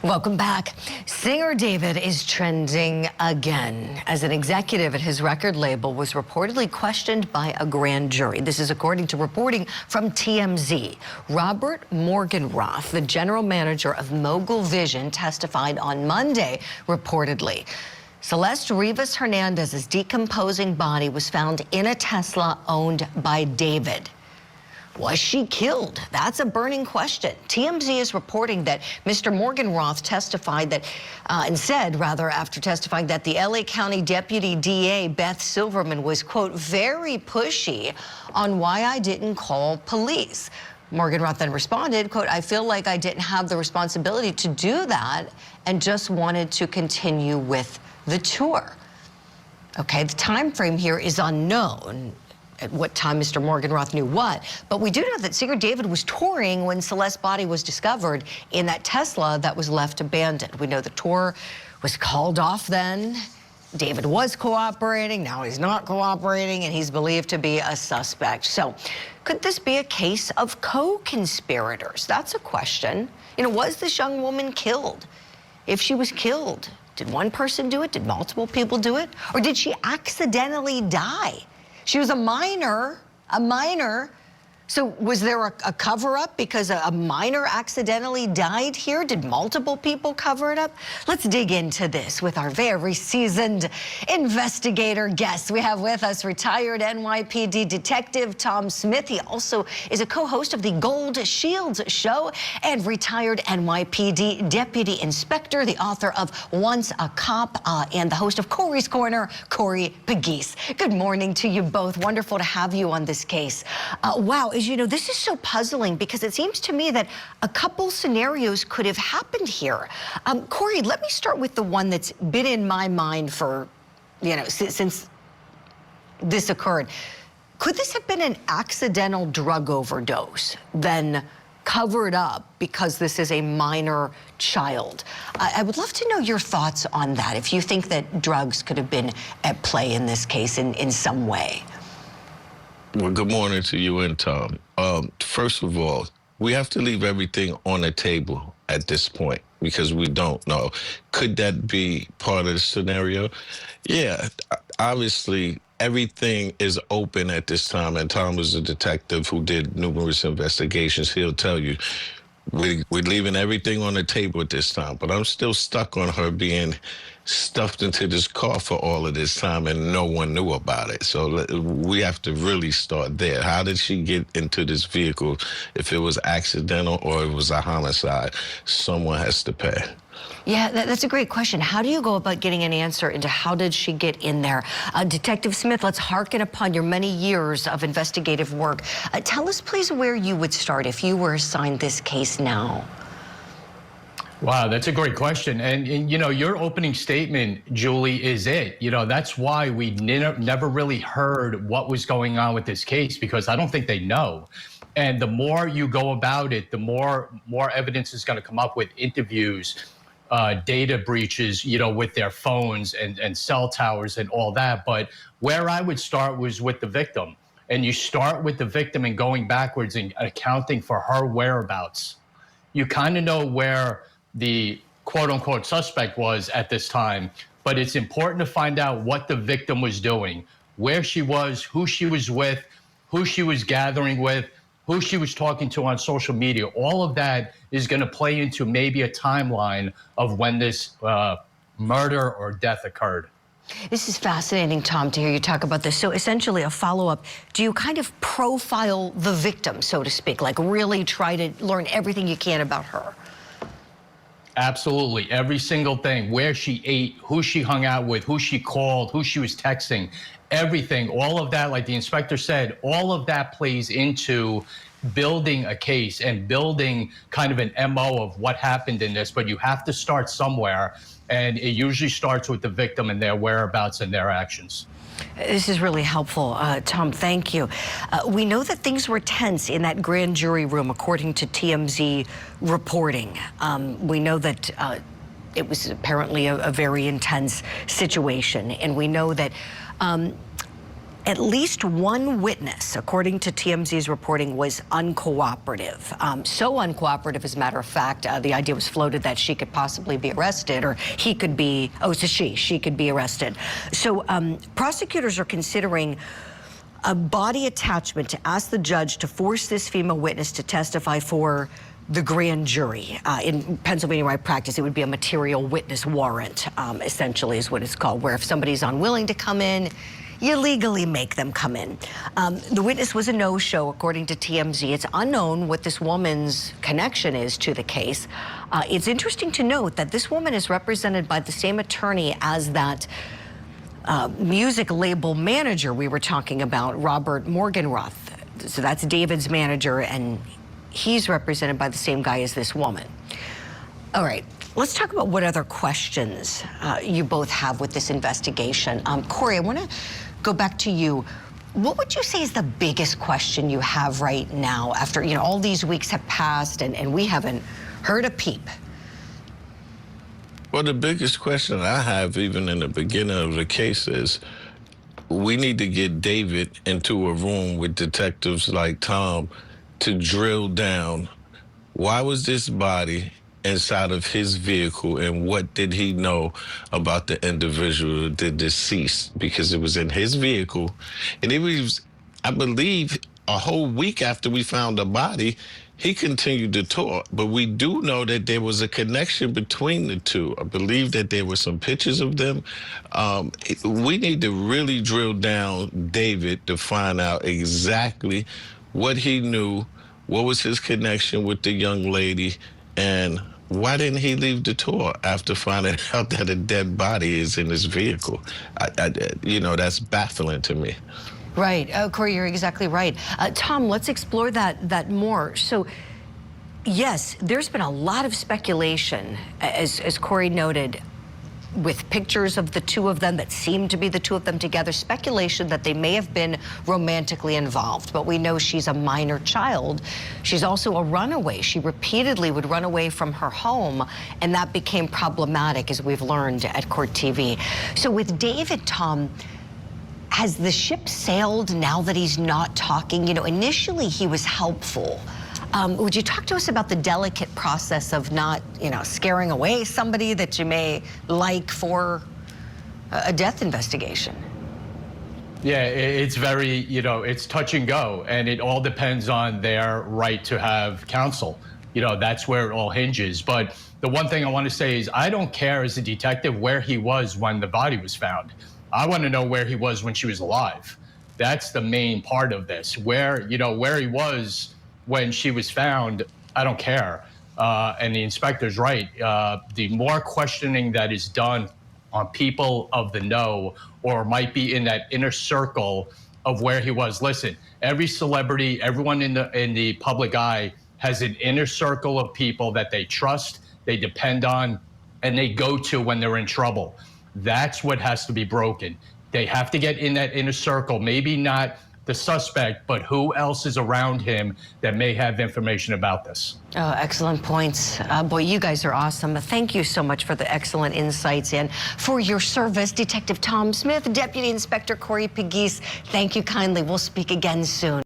Welcome back. Singer David is trending again as an executive at his record label was reportedly questioned by a grand jury. This is according to reporting from TMZ. Robert Morgenroth, the general manager of Mogul Vision, testified on Monday, reportedly. Celeste Rivas Hernandez's decomposing body was found in a Tesla owned by David. Was she killed? That's a burning question. TMZ is reporting that Mr. Morgenroth testified that, after testifying that the LA County Deputy DA, Beth Silverman, was, quote, very pushy on why I didn't call police. Morgenroth then responded, quote, I feel like I didn't have the responsibility to do that and just wanted to continue with the tour. Okay, the time frame here is unknown. At what time Mr. Morgenroth knew what, but we do know that Singer David was touring when Celeste's body was discovered in that Tesla that was left abandoned. We know the tour was called off then. David was cooperating, now he's not cooperating, and he's believed to be a suspect. So could this be a case of co-conspirators? That's a question. You know, was this young woman killed? If she was killed, did one person do it? Did multiple people do it? Or did she accidentally die? She was a minor. So was there a cover-up because a minor accidentally died here? Did multiple people cover it up? Let's dig into this with our very seasoned investigator guest. We have with us retired NYPD detective Tom Smith. He also is a co-host of the Gold Shields show and retired NYPD deputy inspector, the author of Once a Cop, and the host of Corey's Corner, Corey Pegues. Good morning to you both. Wonderful to have you on this case. Wow. As you know, this is so puzzling because it seems to me that a couple scenarios could have happened here. Corey, let me start with the one that's been in my mind for, since this occurred. Could this have been an accidental drug overdose, then covered up because this is a minor child? I would love to know your thoughts on that, if you think that drugs could have been at play in this case in some way. Well, good morning to you and Tom. First of all, we have to leave everything on the table at this point because we don't know. Could that be part of the scenario? Yeah, obviously, everything is open at this time, and Tom is a detective who did numerous investigations. He'll tell you, we're leaving everything on the table at this time, but I'm still stuck on her being stuffed into this car for all of this time and no one knew about it. So we have to really start there. How did she get into this vehicle? If it was accidental or it was a homicide, someone has to pay. Yeah, that's a great question. How do you go about getting an answer into how did she get in there? Detective Smith, let's hearken upon your many years of investigative work. Tell us, please, where you would start if you were assigned this case now. Wow, that's a great question. And you know, your opening statement, Julie, is it. You know, that's why we never really heard what was going on with this case, because I don't think they know. And the more you go about it, the more evidence is going to come up with interviews, data breaches, you know, with their phones and cell towers and all that. But where I would start was with the victim. And you start with the victim and going backwards and accounting for her whereabouts. You kind of know where the quote-unquote suspect was at this time, but it's important to find out what the victim was doing, where she was, who she was with, who she was gathering with, who she was talking to on social media. All of that is going to play into maybe a timeline of when this murder or death occurred. This is fascinating, Tom, to hear you talk about this. So essentially a follow-up, do you kind of profile the victim, so to speak, like really try to learn everything you can about her? Absolutely. Every single thing, where she ate, who she hung out with, who she called, who she was texting, everything, all of that, like the inspector said, all of that plays into building a case and building kind of an MO of what happened in this. But you have to start somewhere, and it usually starts with the victim and their whereabouts and their actions. This is really helpful, Tom, thank you. We know that things were tense in that grand jury room, according to TMZ reporting. We know that it was apparently a very intense situation, and we know that At least one witness, according to TMZ's reporting, was uncooperative. So uncooperative, as a matter of fact, the idea was floated that she could possibly be arrested, or he could be, oh, it's a she could be arrested. So prosecutors are considering a body attachment to ask the judge to force this female witness to testify for the grand jury. In Pennsylvania right practice, it would be a material witness warrant, essentially is what it's called, where if somebody's unwilling to come in, you legally make them come in. The witness was a no-show, according to TMZ. It's unknown what this woman's connection is to the case. It's interesting to note that this woman is represented by the same attorney as that music label manager we were talking about, Robert Morgenroth. So that's David's manager, and he's represented by the same guy as this woman. All right, let's talk about what other questions you both have with this investigation. Corey, I want to go back to you. What would you say is the biggest question you have right now after, you know, all these weeks have passed and we haven't heard a peep? Well, the biggest question I have, even in the beginning of the case, is we need to get David into a room with detectives like Tom to drill down. Why was this body inside of his vehicle, and what did he know about the individual, the deceased? Because it was in his vehicle, and it was, I believe, a whole week after we found the body, he continued to talk. But we do know that there was a connection between the two. I believe that there were some pictures of them. We need to really drill down David to find out exactly what he knew, what was his connection with the young lady, and why didn't he leave the tour after finding out that a dead body is in his vehicle? You know, that's baffling to me. Right. Corey, you're exactly right. Tom, let's explore that more. So, yes, there's been a lot of speculation, as Corey noted, with pictures of the two of them that seem to be the two of them together, speculation that they may have been romantically involved. But we know she's a minor child. She's also a runaway. She repeatedly would run away from her home, and that became problematic, as we've learned at Court TV. So with David, Tom, has the ship sailed now that he's not talking? You know, initially he was helpful. Would you talk to us about the delicate process of not, you know, scaring away somebody that you may like for a death investigation? Yeah, it's very, you know, it's touch and go, and it all depends on their right to have counsel. You know, that's where it all hinges. But the one thing I want to say is I don't care as a detective where he was when the body was found. I want to know where he was when she was alive. That's the main part of this. Where, you know, where he was when she was found, I don't care. And the inspector's right. The more questioning that is done on people of the know, or might be in that inner circle of where he was. Listen, every celebrity, everyone in the public eye has an inner circle of people that they trust, they depend on, and they go to when they're in trouble. That's what has to be broken. They have to get in that inner circle, maybe not the suspect, but who else is around him that may have information about this. Oh, excellent points. Boy, you guys are awesome. Thank you so much for the excellent insights and for your service. Detective Tom Smith, Deputy Inspector Corey Pegues, thank you kindly. We'll speak again soon.